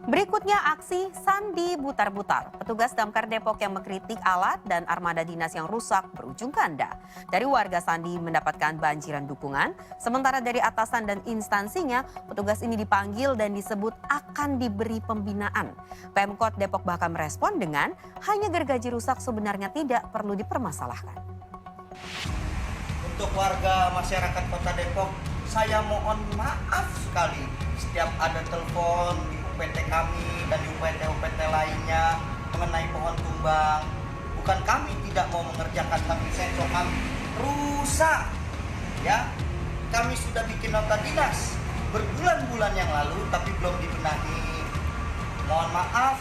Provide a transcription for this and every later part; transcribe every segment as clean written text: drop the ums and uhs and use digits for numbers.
Berikutnya aksi Sandi Butar-Butar. Petugas Damkar Depok yang mengkritik alat dan armada dinas yang rusak berujung ganda. Dari warga Sandi mendapatkan banjiran dukungan, sementara dari atasan dan instansinya, petugas ini dipanggil dan disebut akan diberi pembinaan. Pemkot Depok bahkan merespon dengan hanya gergaji rusak sebenarnya tidak perlu dipermasalahkan. Untuk warga masyarakat Kota Depok, saya mohon maaf sekali setiap ada telepon di UPT kami dan di UPT-UPT lainnya mengenai pohon tumbang. Bukan kami tidak mau mengerjakan, tapi sensor kami rusak. Ya, kami sudah bikin nota dinas berbulan-bulan yang lalu, tapi belum dibenahi. Mohon maaf.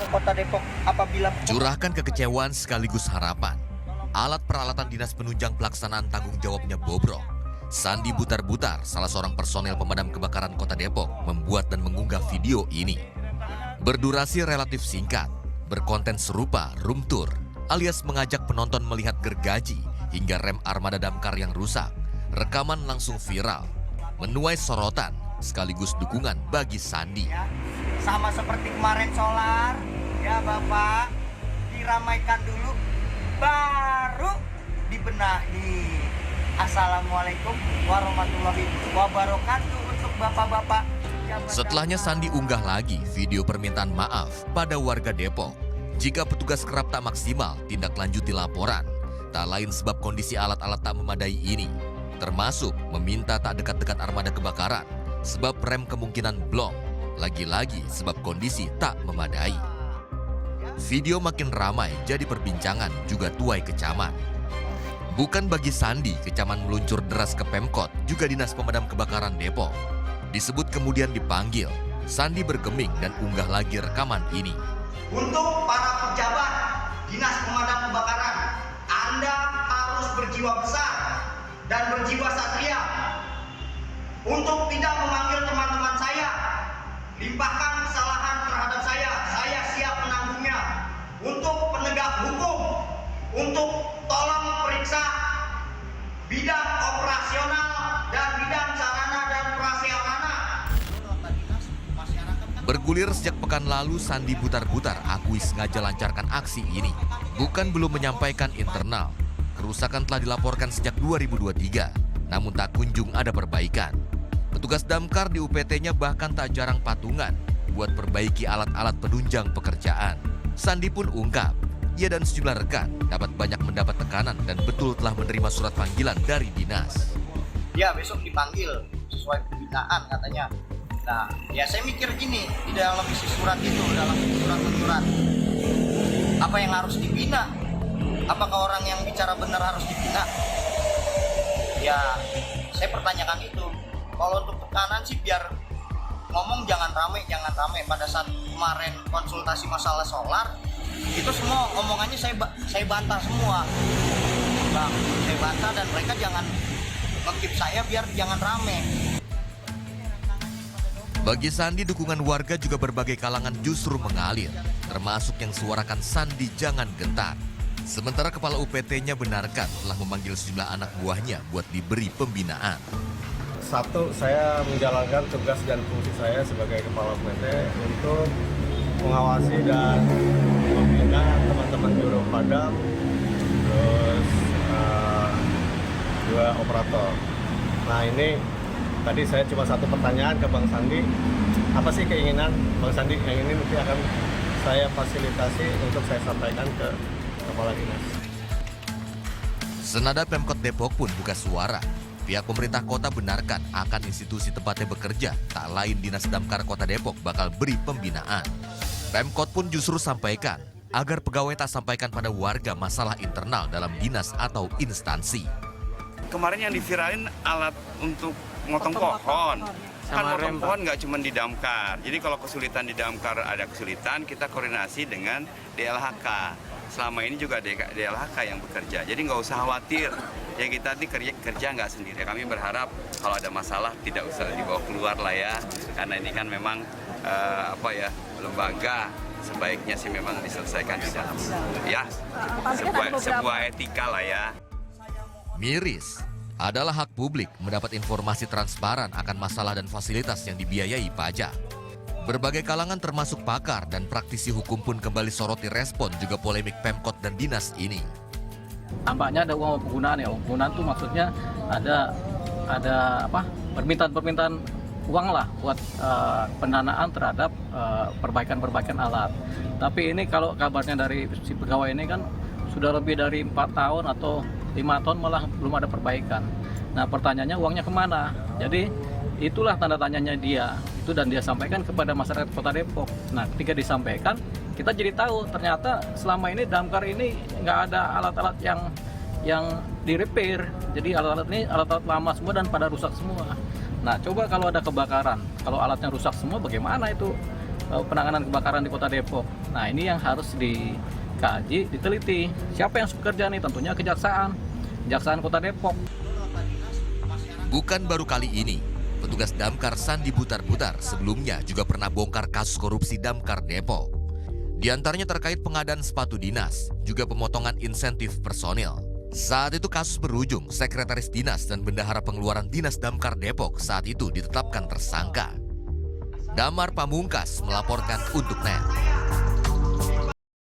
Kota Depok apabila curahkan kekecewaan sekaligus harapan. Alat peralatan dinas penunjang pelaksanaan tanggung jawabnya bobrok. Sandi Butar-Butar, salah seorang personel pemadam kebakaran Kota Depok, membuat dan mengunggah video ini. Berdurasi relatif singkat, berkonten serupa room tour, alias mengajak penonton melihat gergaji hingga rem armada damkar yang rusak. Rekaman langsung viral, menuai sorotan sekaligus dukungan bagi Sandi. Ya, sama seperti kemarin solar, ya Bapak, diramaikan dulu, baru dibenahi. Assalamualaikum warahmatullahi wabarakatuh untuk bapak-bapak. Setelahnya Sandi unggah lagi video permintaan maaf pada warga Depok. Jika petugas kerap tak maksimal tindak lanjuti laporan, tak lain sebab kondisi alat-alat tak memadai ini. Termasuk meminta tak dekat-dekat armada kebakaran, sebab rem kemungkinan blong. Lagi-lagi sebab kondisi tak memadai. Video makin ramai jadi perbincangan juga tuai kecaman. Bukan bagi Sandi, kecaman meluncur deras ke Pemkot, juga Dinas Pemadam Kebakaran Depok. Disebut kemudian dipanggil, Sandi bergeming dan unggah lagi rekaman ini. Untuk para pejabat Dinas Pemadam Kebakaran, Anda harus berjiwa besar dan berjiwa satria. Untuk tidak memanggil teman-teman saya, limpahkan kesalahan terhadap saya siap menanggungnya. Untuk penegak hukum, untuk tolong periksa bidang operasional dan bidang sarana dan prasarana. Bergulir sejak pekan lalu, Sandi Butar-Butar akui sengaja lancarkan aksi ini. Bukan belum menyampaikan internal. Kerusakan telah dilaporkan sejak 2023, namun tak kunjung ada perbaikan. Petugas damkar di UPT-nya bahkan tak jarang patungan buat perbaiki alat-alat penunjang pekerjaan. Sandi pun ungkap, ia dan sejumlah rekan dapat banyak mendapat tekanan dan betul telah menerima surat panggilan dari dinas. Ya, besok dipanggil sesuai pembinaan katanya. Nah, ya saya mikir gini, di dalam isi surat itu, dalam surat-surat, apa yang harus dibina? Apakah orang yang bicara benar harus dibina? Ya, saya pertanyakan itu. Kalau untuk tekanan sih biar ngomong jangan rame. Pada saat kemarin konsultasi masalah solar, itu semua omongannya saya bantah semua. Bang, saya bantah dan mereka jangan nge-keep saya biar jangan rame. Bagi Sandi, dukungan warga juga berbagai kalangan justru mengalir, termasuk yang suarakan Sandi jangan gentar. Sementara kepala UPT-nya benarkan telah memanggil sejumlah anak buahnya buat diberi pembinaan. Satu, saya menjalankan tugas dan fungsi saya sebagai kepala UPT untuk mengawasi dan membina teman-teman juru padam, terus dua operator. Nah ini tadi saya cuma satu pertanyaan ke Bang Sandi, apa sih keinginan Bang Sandi yang ini nanti akan saya fasilitasi untuk saya sampaikan ke kepala dinas. Senada Pemkot Depok pun buka suara. Pihak pemerintah kota benarkan akan institusi tempatnya bekerja, tak lain Dinas Damkar Kota Depok bakal beri pembinaan. Pemkot pun justru sampaikan agar pegawai tak sampaikan pada warga masalah internal dalam dinas atau instansi. Kemarin yang diviralin alat untuk motong pohon. Kan motong pohon nggak cuma di damkar. Jadi kalau kesulitan di damkar ada kesulitan, kita koordinasi dengan DLHK. Selama ini juga DLHK yang bekerja. Jadi nggak usah khawatir. Ya kita ini kerja nggak sendiri. Kami berharap kalau ada masalah tidak usah dibawa keluar lah ya. Karena ini kan memang lembaga sebaiknya sih memang diselesaikan di dalam ya sebuah etika lah ya. Miris, adalah hak publik mendapat informasi transparan akan masalah dan fasilitas yang dibiayai pajak. Berbagai kalangan termasuk pakar dan praktisi hukum pun kembali soroti respon juga polemik Pemkot dan dinas ini. Tampaknya ada uang penggunaan ya. Penggunaan itu maksudnya ada permintaan uang lah buat pendanaan terhadap perbaikan alat. Tapi ini kalau kabarnya dari si pegawai ini kan sudah lebih dari 4 tahun atau 5 tahun malah belum ada perbaikan. Nah pertanyaannya uangnya kemana? Jadi itulah tanda tanyanya dia. Itu dan dia sampaikan kepada masyarakat Kota Depok. Nah ketika disampaikan kita jadi tahu ternyata selama ini damkar ini nggak ada alat-alat yang di-repair. Jadi alat-alat ini alat-alat lama semua dan pada rusak semua. Nah coba kalau ada kebakaran, kalau alatnya rusak semua bagaimana itu penanganan kebakaran di Kota Depok? Nah ini yang harus dikaji, diteliti. Siapa yang bekerja nih? Tentunya Kejaksaan Kota Depok. Bukan baru kali ini, petugas damkar Sandi Butar-Butar sebelumnya juga pernah bongkar kasus korupsi damkar Depok. Di antaranya terkait pengadaan sepatu dinas, juga pemotongan insentif personil. Saat itu kasus berujung, Sekretaris Dinas dan Bendahara Pengeluaran Dinas Damkar Depok saat itu ditetapkan tersangka. Damar Pamungkas melaporkan untuk NET.